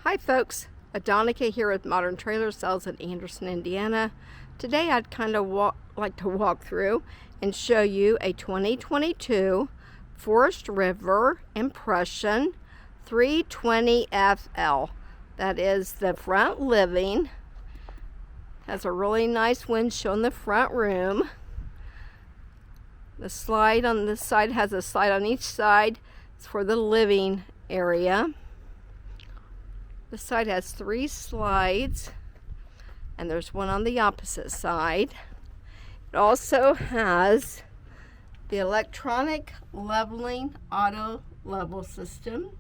Hi folks, Adonica here with Modern Trailer Sales in Anderson, Indiana. Today I'd kind of like to walk through and show you a 2022 Forest River Impression 320 FL. That is the front living. Has a really nice windshield in the front room. The slide on this side has a slide on each side. It's for the living area. The side has 3 slides, and there's one on the opposite side. It also has the electronic leveling auto level system,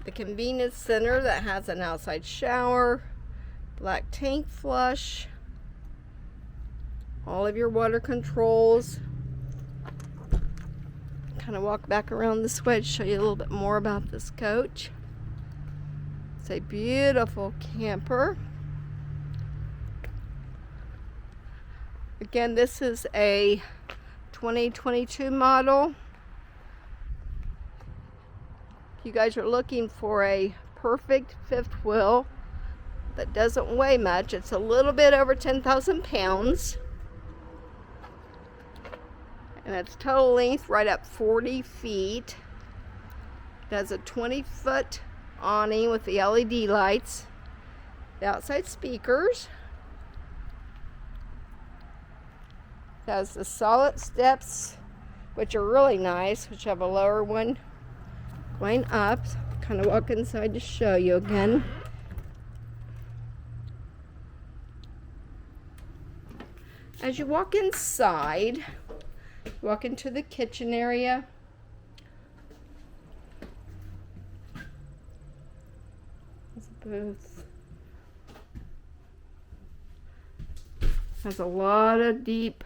the convenience center that has an outside shower, black tank flush, all of your water controls. Kind of walk back around this way to show you a little bit more about this coach. It's a beautiful camper. Again, this is a 2022 model. If you guys are looking for a perfect fifth wheel that doesn't weigh much, it's a little bit over 10,000 pounds. And its total length right up 40 feet. It has a 20-foot awning with the LED lights, the outside speakers. It has the solid steps, which are really nice, which have a lower one going up. Kind of walk inside to show you again. As you walk inside, you walk into the kitchen area. Booth. Has a lot of deep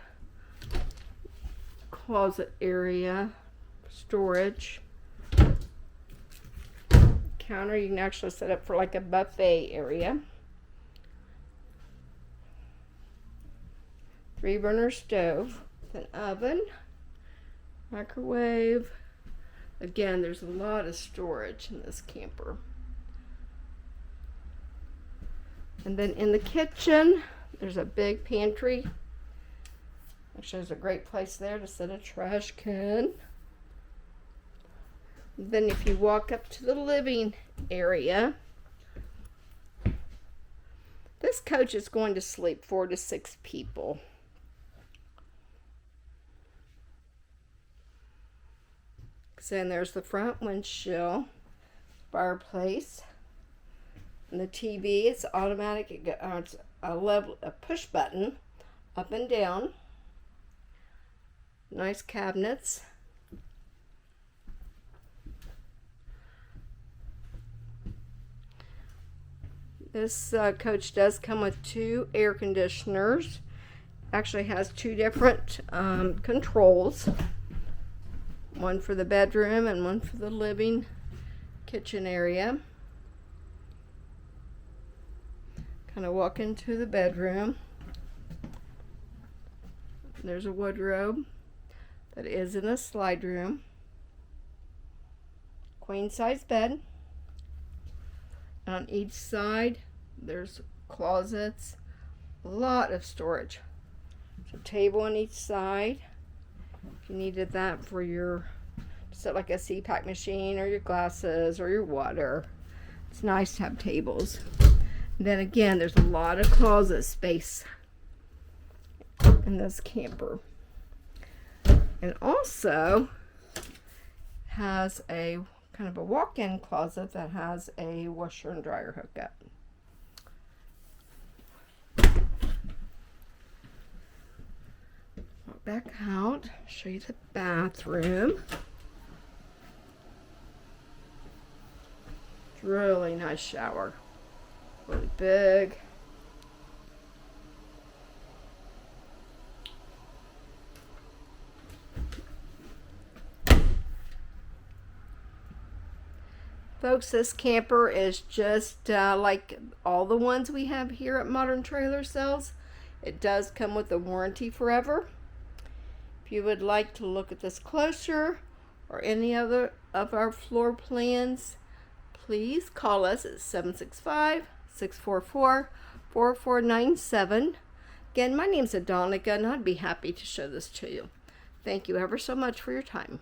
closet area, storage. Counter you can actually set up for like a buffet area. 3-burner stove, an oven, microwave. Again, there's a lot of storage in this camper. And then in the kitchen, there's a big pantry. Actually, there's a great place there to set a trash can. Then if you walk up to the living area, this coach is going to sleep 4 to 6 people. Then there's the front windshield, fireplace. And the TV, it's automatic. It's a push button, up and down. Nice cabinets. This coach does come with 2 air conditioners. Actually has 2 different controls. One for the bedroom and one for the living kitchen area. Kind of walk into the bedroom. There's a wardrobe that is in a slide room. Queen size bed. And on each side there's closets. A lot of storage. There's a table on each side. If you needed that for your, set like a CPAP machine or your glasses or your water. It's nice to have tables. Then again, there's a lot of closet space in this camper. And also has a kind of a walk-in closet that has a washer and dryer hookup. Walk back out, show you the bathroom. Really nice shower. Really big. Folks, this camper is just like all the ones we have here at Modern Trailer Sales. It does come with a warranty forever. If you would like to look at this closer or any other of our floor plans, please call us at 765-644-4497. Again, my name's Adonica, and I'd be happy to show this to you. Thank you ever so much for your time.